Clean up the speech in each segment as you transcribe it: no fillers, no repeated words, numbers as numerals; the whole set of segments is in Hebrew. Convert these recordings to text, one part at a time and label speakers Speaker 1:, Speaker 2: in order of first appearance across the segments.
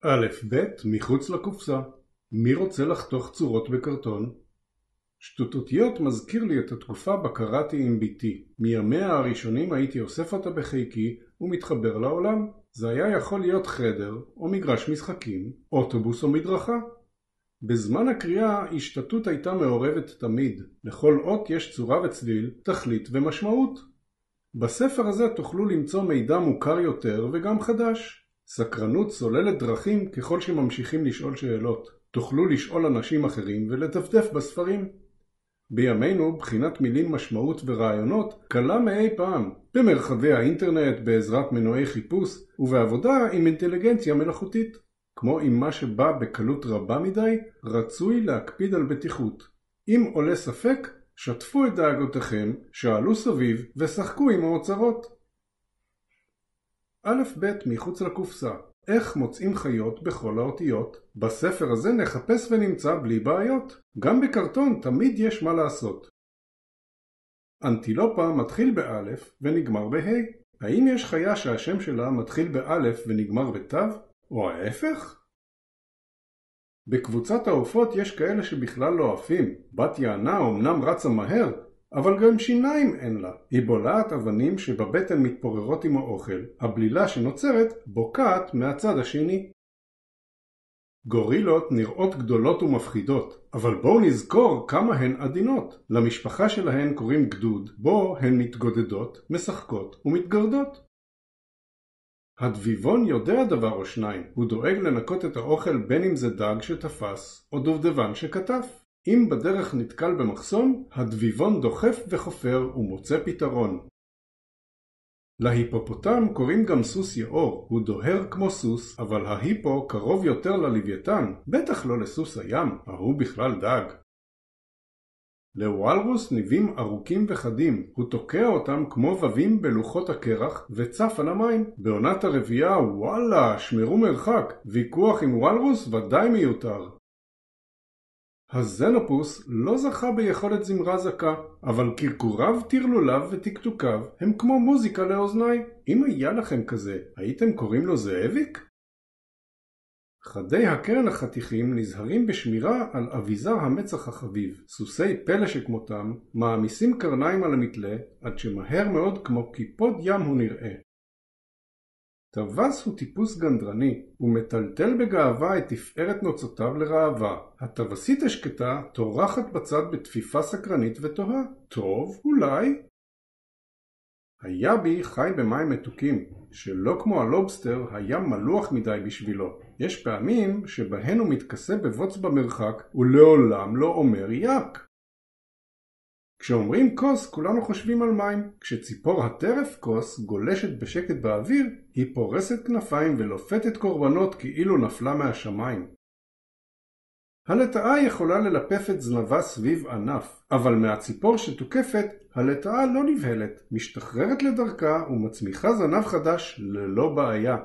Speaker 1: א' ב' מחוץ לקופסה. מי רוצה לחתוך צורות בקרטון? שטות מזכיר לי את התקופה בה קראתי עם ביתי. מימיה הראשונים הייתי אוסף אותה בחיקי ומתחבר לעולם. זה היה יכול להיות חדר או מגרש משחקים, אוטובוס או מדרכה. בזמן הקריאה השתתות הייתה מעורבת תמיד. לכל אות יש צורה וצליל, תכלית ומשמעות. בספר הזה תוכלו למצוא מידע מוכר יותר וגם חדש. סקרנות סוללת דרכים ככל שממשיכים לשאול שאלות. תוכלו לשאול אנשים אחרים ולדפדף בספרים. בימינו בחינת מילים משמעות ורעיונות קלה מאי פעם, במרחבי האינטרנט בעזרת מנועי חיפוש ובעבודה עם אינטליגנציה מלאכותית. כמו עם מה שבא בקלות רבה מדי, רצוי להקפיד על בטיחות. אם עולה ספק, שתפו את דאגותיכם, שאלו סביב ושחקו עם האוצרות. א' ב' מחוץ לקופסה. איך מוצאים חיות בכל האותיות? בספר הזה נחפש ונמצא בלי בעיות. גם בקרטון תמיד יש מה לעשות. אנטילופה מתחיל באלף ונגמר בה'. האם יש חיה שהשם שלה מתחיל באלף ונגמר בתו? או ההפך? בקבוצת העופות יש כאלה שבכלל לא עפים. בת יענה אומנם רצה מהר, אבל גם שיניים אין לה. היא בולעת אבנים שבבטן מתפוררות עם האוכל. הבלילה שנוצרת בוקעת מהצד השני. גורילות נראות גדולות ומפחידות, אבל בואו נזכור כמה הן עדינות. למשפחה שלהן קוראים גדוד, בו הן מתגודדות, משחקות ומתגרדות. הדביבון יודע דבר או שניים. הוא דואג לנקות את האוכל בין אם זה דג שתפס או דובדבן שכתף. אם בדרך נתקל במחסום, הדביבון דוחף וחופר ומוצא פתרון. להיפופוטם קוראים גם סוס יאור. הוא דוהר כמו סוס, אבל ההיפו קרוב יותר ללוויתן, בטח לא לסוס הים, ההוא בכלל דג. לוואלרוס ניבים ארוכים וחדים. הוא תוקע אותם כמו ווים בלוחות הקרח וצף על המים. בעונת הרבייה, וואלה, שמרו מרחק. ויכוח עם וואלרוס ודאי מיותר. הזנופוס לא זכה ביכולת זמרה זקה, אבל קרקוריו, טרלוליו ותקתוקיו הם כמו מוזיקה לאוזני. אם היה לכם כזה, הייתם קוראים לו זאביק? חדי הקרן החתיכים נזהרים בשמירה על אביזר המצח החביב. סוסי פלא שכמותם מעמיסים קרניים על המתלה עד שמהר מאוד כמו קיפוד ים הוא נראה. טווס הוא טיפוס גנדרני, הוא מטלטל בגאווה את תפארת נוצותיו לרעבה. הטווסית השקטה טורחת בצד בתפיפה סקרנית ותוהה. טוב, אולי? היאבי חי במים מתוקים, שלא כמו הלובסטר הים מלוח מדי בשבילו. יש פעמים שבהן הוא מתכסה בבוץ במרחק ולעולם לא אומר יק. כשאומרים כוס כולנו חושבים על מים. כשציפור הטרף כוס גולשת בשקט באוויר, היא פורסת כנפיים ולופתת קורבנות כאילו נפלה מהשמיים. הלטאה יכולה ללפף את זנבה סביב ענף, אבל מהציפור שתוקפת, הלטאה לא נבהלת, משתחררת לדרכה ומצמיחה זנב חדש ללא בעיה.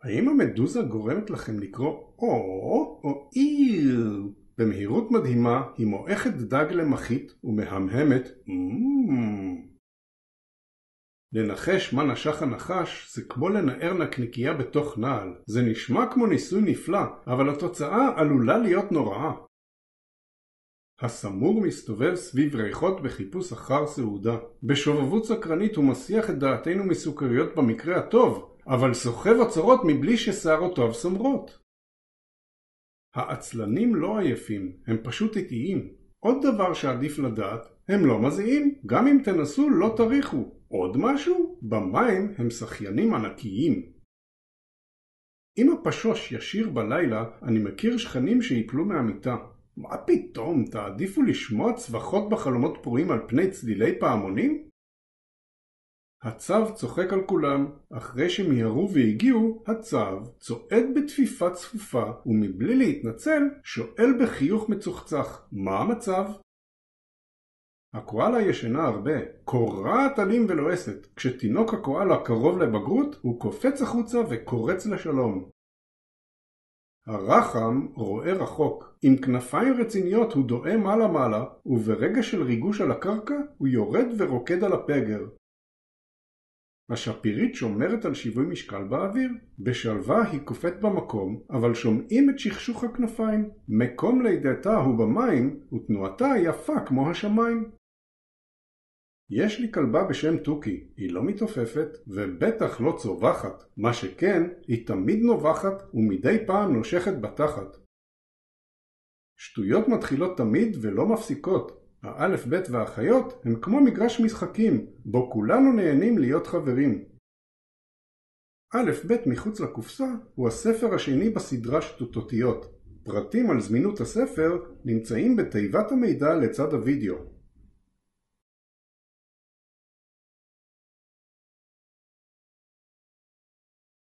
Speaker 1: האם המדוזה גורמת לכם לקרוא או איר? במהירות מדהימה היא מועכת דג למחית ומהמהמת לנחש מה נשך הנחש זה כמו לנער נקניקייה בתוך נעל. זה נשמע כמו ניסוי נפלא, אבל התוצאה עלולה להיות נוראה. הסמור מסתובב סביב ריחות בחיפוש אחר סעודה. בשובבות סקרנית הוא מסיח את דעתנו מסוכריות במקרה הטוב, אבל סוחב הצורות מבלי ששערותיו סומרות. העצלנים לא עייפים, הם פשוט איטיים. עוד דבר שעדיף לדעת, הם לא מזיעים, גם אם תנסו לא תריחו. עוד משהו? במים הם שחיינים ענקיים. אם הפשוש ישיר בלילה, אני מכיר שכנים שיפלו מהמיטה. מה פתאום, תעדיפו לשמוע צווחות בחלומות פורים על פני צלילי פעמונים? הצב צוחק על כולם. אחרי שמיהרו והגיעו, הצב צועד בתפיפה צפופה ומבלי להתנצל שואל בחיוך מצוחצח, מה המצב? הקואלה ישנה הרבה, קורעת עלים ולועסת. כשתינוק הקואלה קרוב לבגרות הוא קופץ החוצה וקורץ לשלום. הרחם רואה רחוק. עם כנפיים רציניות הוא דואה מעלה מעלה, וברגע של ריגוש על הקרקע הוא יורד ורוקד על הפגר. השפירית שומרת על שיווי משקל באוויר. בשלווה היא קופאת במקום, אבל שומעים את שכשוך הכנפיים. מקום לידתה הוא במים, ותנועתה יפה כמו השמיים. יש לי כלבה בשם טוקי, היא לא מתעופפת ובטח לא צווחת. מה שכן, היא תמיד נובחת ומדי פעם נושכת בתחת. שטויות מתחילות תמיד ולא מפסיקות. האלף בית והאחיות הם כמו מגרש משחקים, בו כולנו נהנים להיות חברים. אלף בית מחוץ לקופסה הוא הספר השני בסדרה שטות אותיות. פרטים על זמינות הספר נמצאים בתיבת המידע לצד הוידאו.